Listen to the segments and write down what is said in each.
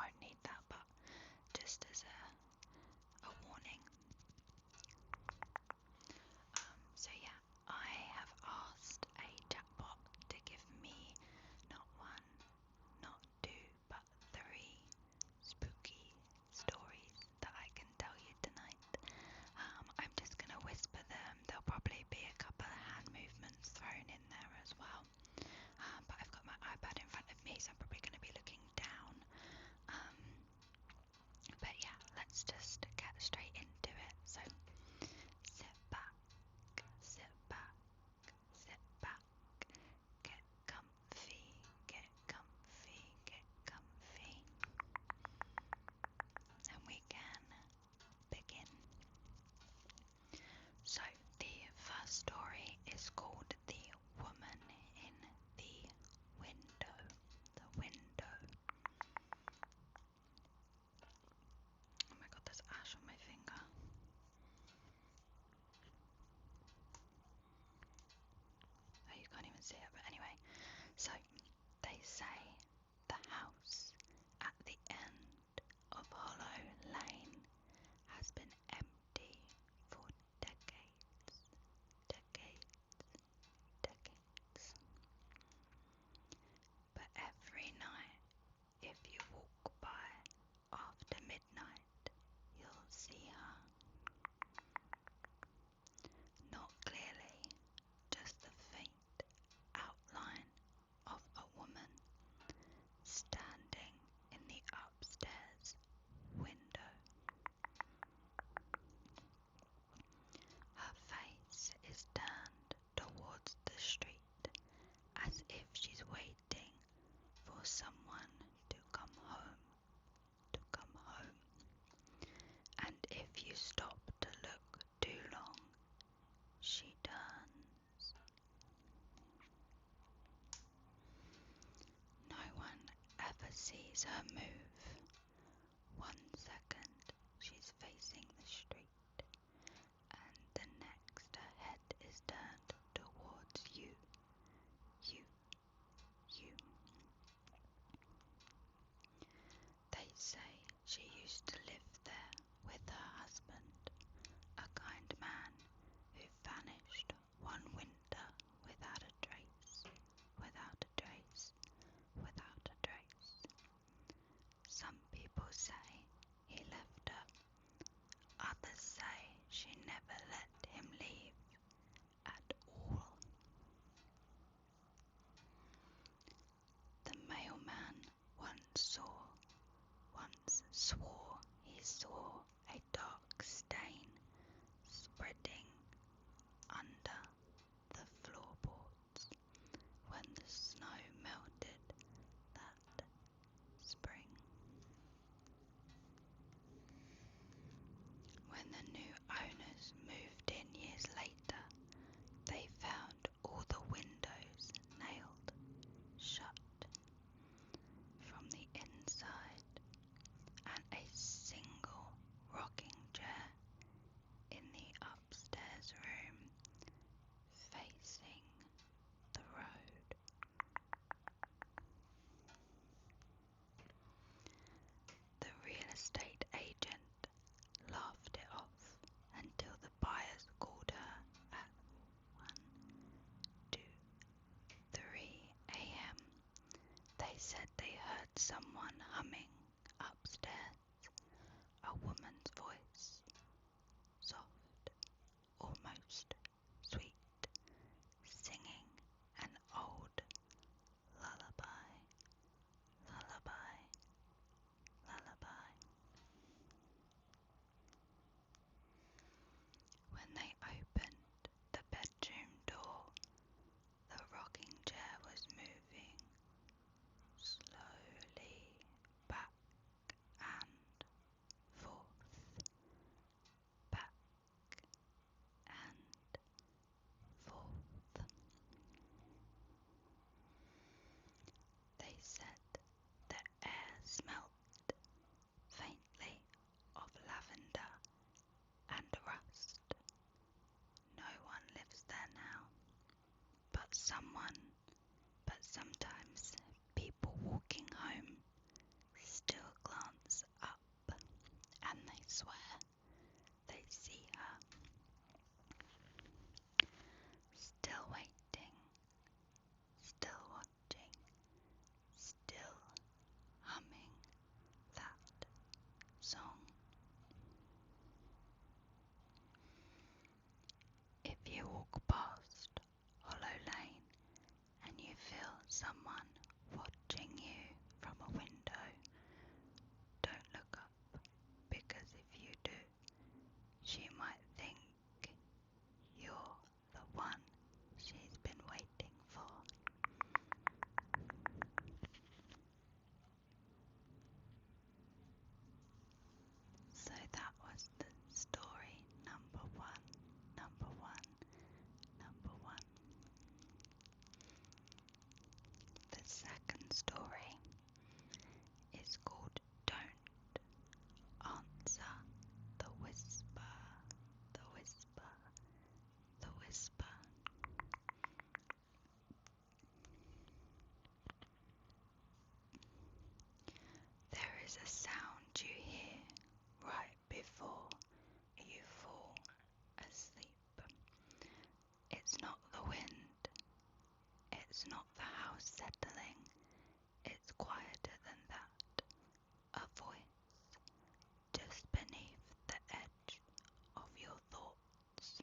won't need that, but just as a warning. So yeah, I have asked a chatbot to give me not one, not two, but 3 spooky stories that I can tell you tonight. I'm just gonna whisper them. There'll probably be a couple of hand movements thrown in there as well. But I've got my iPad in front of me, so I'm probably gonna be looking down. But yeah, let's just get straight into it. So sit back, sit back, sit back, get comfy, get comfy, get comfy, and we can begin. So the first story is called The Woman in the Window. The window. Oh my god, there's ash on my finger. Oh, you can't even see it, but anyway. So, they say the house at the end of Hollow Lane has been empty for decades, decades, decades. But every night, if you walk by after midnight, you'll see her. Not clearly, just the faint outline of a woman standing in the upstairs window. Her face is turned towards the street as if she's waiting for someone to come home, And if you stop to look too long, she turns. No one ever sees her move. 1 second she's facing the street, and the next her head is turned towards you. They say she used to live there with her husband, a kind man who vanished one winter without a trace, without a trace, without a trace. Some people say he left her. Others say she never let him leave at all. The mailman once swore he saw a dark stain spreading under the floorboards when the snow melted that spring. When the new owners moved in years later, they found all the windows nailed shut from the inside, and a single rocking chair in the upstairs room facing the road. The real estate agent laughed it off until the buyers called her at 1, 2, 3 a.m. They said they heard someone humming upstairs, a woman's voice, soft, almost sweet, singing an old lullaby, lullaby, lullaby. When they opened the bedroom door, the rocking chair was moving slowly back and forth. someone watching you from a window, don't look up, because if you do, she might think you're the one she's been waiting for. So that was the story number one. The second story is called Don't Answer the Whisper. The Whisper. The Whisper. There is a sound you hear right before you fall asleep. It's not the wind. It's not the house settling. It's quieter than that. A voice just beneath the edge of your thoughts.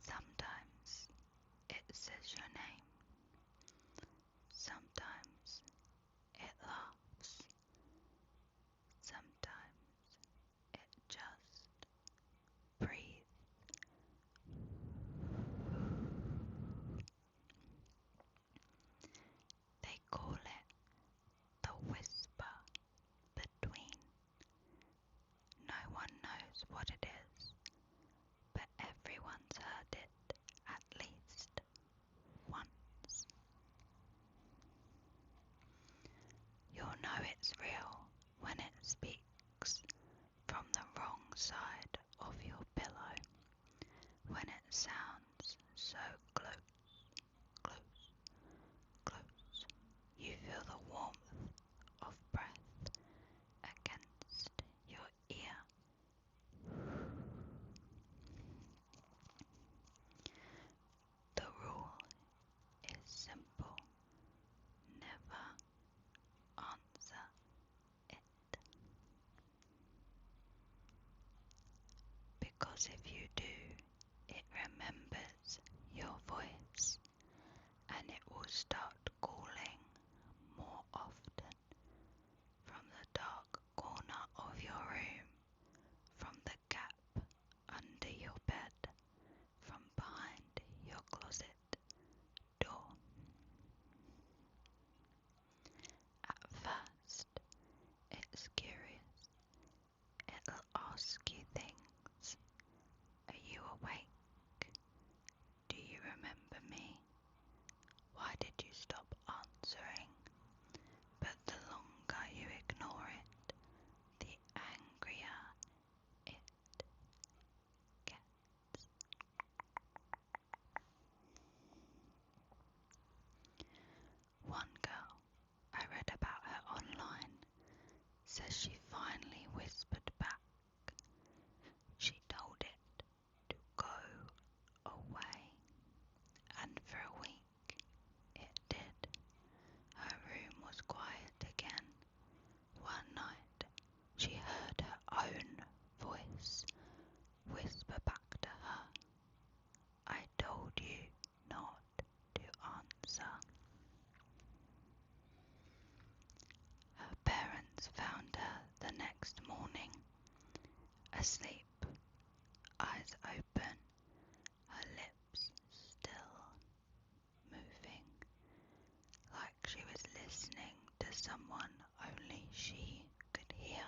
Sometimes it says your name. Sometimes it laughs. Sometimes it just breathes. They call it the whisper between. No one knows what it is, but everyone's heard it at least once. You'll know it's real when it speaks from the wrong side of your pillow, when it sounds so close, close, close. You feel the warmth of breath against your ear. The rule is simple. Never answer it. Because if you do, it remembers your voice and it will start calling more often from the dark corner of your room, from the gap under your bed, from behind your closet door. At first, it's curious. It'll ask you things. Are you awake? Do you remember me? Why did you stop answering? But the longer you ignore it, the angrier it gets. One girl, I read about her online, says she finally whispered back. She told it to go away, and for a week it did. Her room was quiet again. One night she heard her own voice whisper back to her, I told you not to answer. Her parents found her the next morning, asleep, eyes open, her lips still moving, like she was listening to someone only she could hear.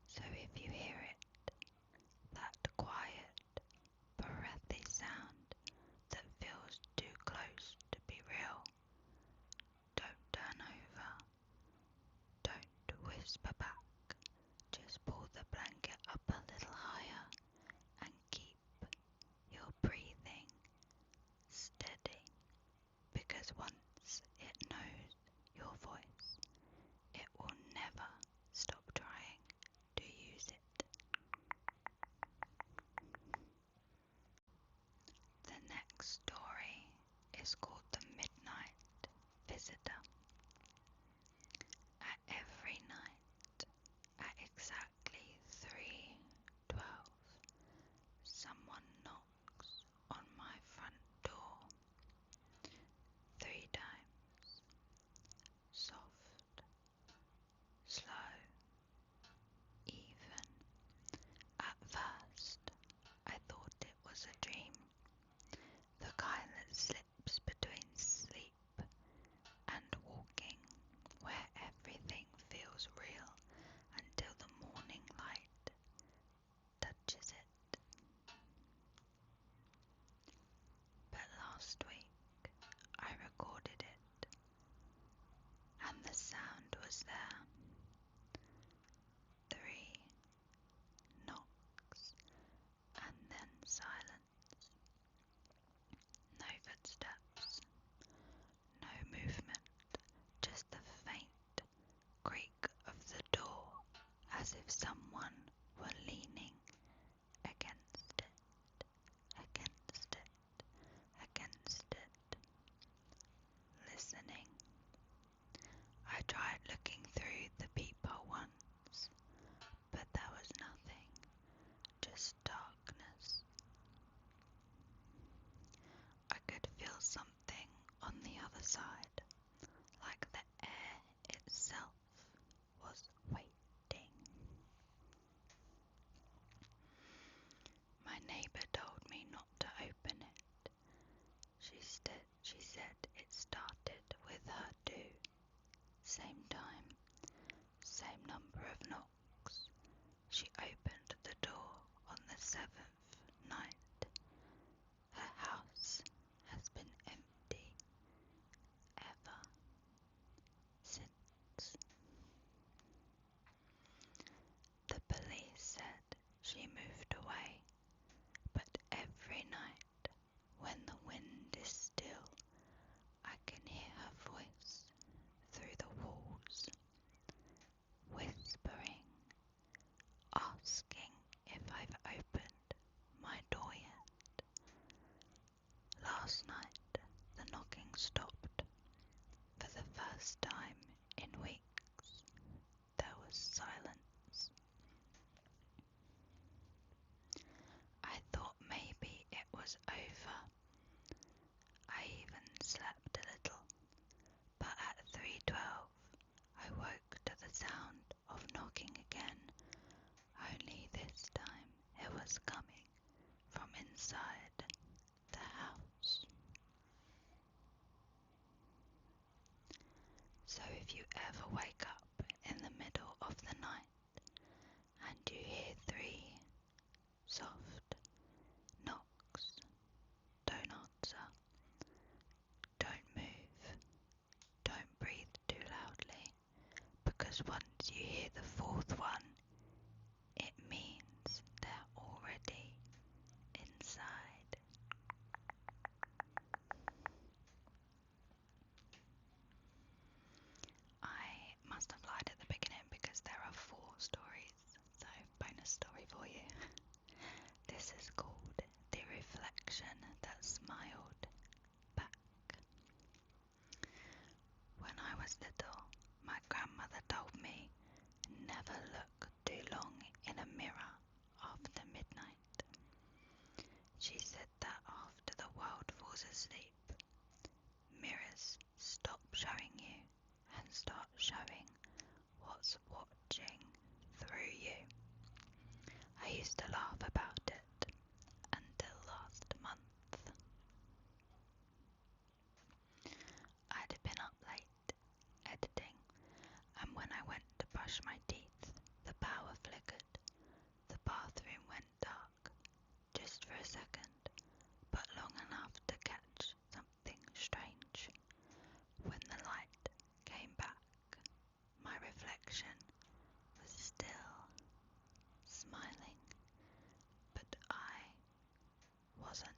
So if you hear it, that quiet, breathy sound that feels too close to be real, don't turn over. someone were leaning against it, against it, against it, listening. I tried looking through the peephole once, but there was nothing, just darkness. I could feel something on the other side, like the air itself was waiting. My neighbour told me not to open it. She said it started with her too. Same time, same number of knocks. She opened the door on the 7th night. Her house has been empty ever since. The police said she moved away, but every night when the wind is still, I can hear her voice through the walls, whispering, asking if I've opened my door yet. Last night the knocking stopped. For the first time in weeks, there was silence. I thought maybe it was over. I even slept a little, but at 3:12 I woke to the sound of knocking again, only this time it was coming from inside the house. So if you ever wake up in the middle of the night and you hear 3 soft knocks, don't answer, don't move, don't breathe too loudly, because once you hear the 4th one, it means they're already inside. I must have lied at the beginning because there are 4 stories, so bonus story for you. This is called The Reflection That Smiled Back. When I was little, my grandmother told me never look too long in a mirror after midnight. She said that after the world falls asleep, mirrors stop showing you and start showing what's watching through you. I used to laugh about it until last month. I'd been up late editing, and when I went to brush my teeth, the power flickered. The bathroom went dark, just for a second, but long enough to catch something strange. When the light came back, my reflection was still smiling, but I wasn't.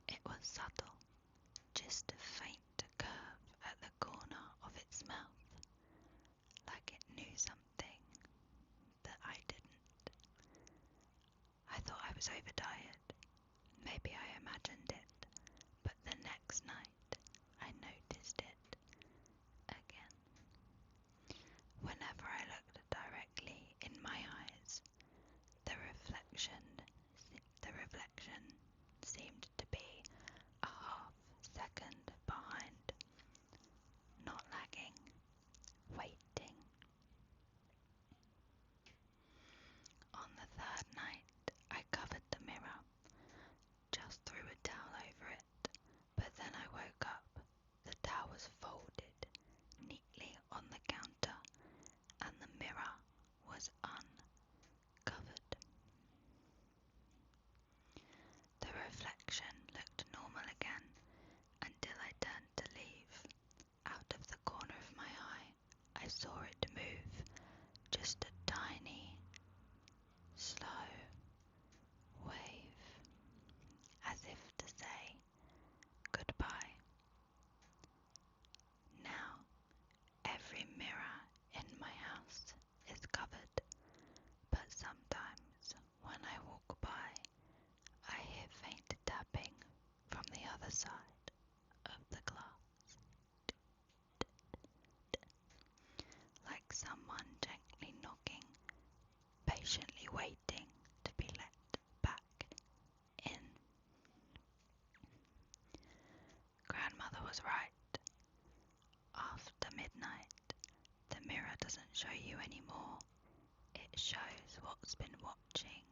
It was subtle, just a faint curve at the corner of its mouth, like it knew something that I didn't. I thought I was overtired. Maybe I imagined it, but the next night I noticed it again. Whenever I looked directly in my eyes, the reflection seemed to be a half second behind, not lagging, waiting. On the 3rd night, I covered the mirror, just threw a towel over it, but then I woke up. The towel was full shows what's been watching